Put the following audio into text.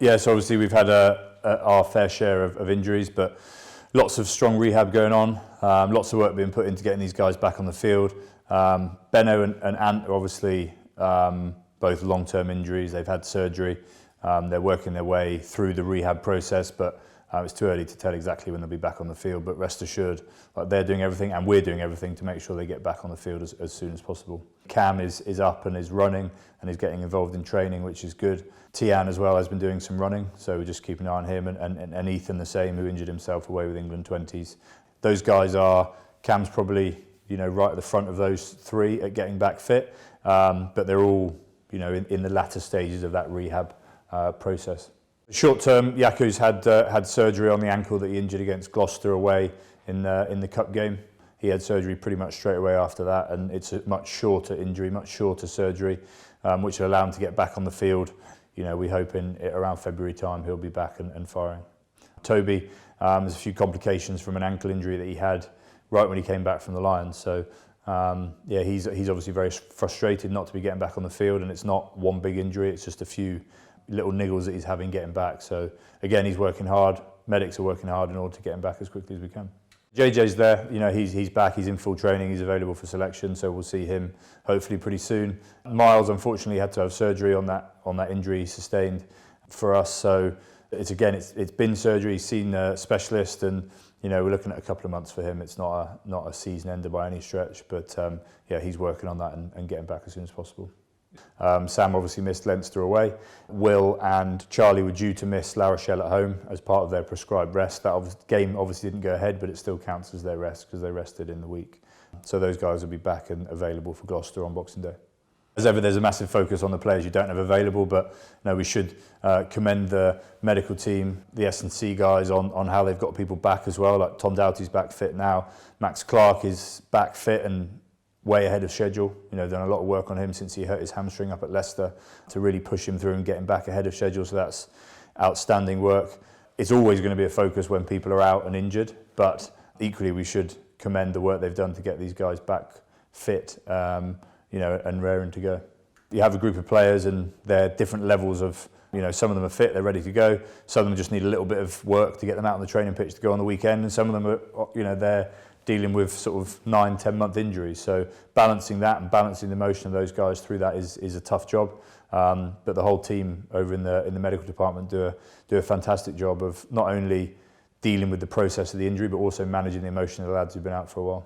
Yeah, so obviously we've had our fair share of injuries, but lots of strong rehab going on, lots of work being put into getting these guys back on the field. Benno and Ant are obviously both long-term injuries. They've had surgery. They're working their way through the rehab process, but it's too early to tell exactly when they'll be back on the field. But rest assured, they're doing everything, and we're doing everything to make sure they get back on the field as soon as possible. Cam is up and is running and is getting involved in training, which is good. Tian as well has been doing some running, so we're just keeping an eye on him, and Ethan the same, who injured himself away with England 20s. Those guys Cam's probably right at the front of those three at getting back fit, but they're all in the latter stages of that rehab process. Short term, Yakuz had surgery on the ankle that he injured against Gloucester away in the cup game. He had surgery pretty much straight away after that, and it's a much shorter injury, much shorter surgery, which will allow him to get back on the field. We hope in around February time he'll be back and firing. Toby, there's a few complications from an ankle injury that he had right when he came back from the Lions. So he's obviously very frustrated not to be getting back on the field, and it's not one big injury, it's just a few little niggles that he's having getting back. So again, he's working hard. Medics are working hard in order to get him back as quickly as we can. JJ's there, he's back, he's in full training, he's available for selection, so we'll see him hopefully pretty soon. Miles unfortunately had to have surgery on that injury he sustained for us, so it's been surgery, he's seen a specialist, and we're looking at a couple of months for him. It's not a season ender by any stretch, but he's working on that and getting back as soon as possible. Sam obviously missed Leinster away. Will and Charlie were due to miss La Rochelle at home as part of their prescribed rest. That game obviously didn't go ahead, but it still counts as their rest because they rested in the week. So those guys will be back and available for Gloucester on Boxing Day. As ever, there's a massive focus on the players you don't have available, but we should commend the medical team, the S&C guys on how they've got people back as well. Like Tom Doughty's back fit now. Max Clark is back fit and way ahead of schedule. Done a lot of work on him since he hurt his hamstring up at Leicester to really push him through and get him back ahead of schedule. So that's outstanding work. It's always going to be a focus when people are out and injured, but equally we should commend the work they've done to get these guys back fit, and raring to go. You have a group of players and they're different levels of, some of them are fit, they're ready to go. Some of them just need a little bit of work to get them out on the training pitch to go on the weekend, and some of them are, they're dealing with sort of 9-10 month injuries. So balancing that and balancing the motion of those guys through that is a tough job. But the whole team over in the medical department do a fantastic job of not only dealing with the process of the injury, but also managing the emotion of the lads who've been out for a while.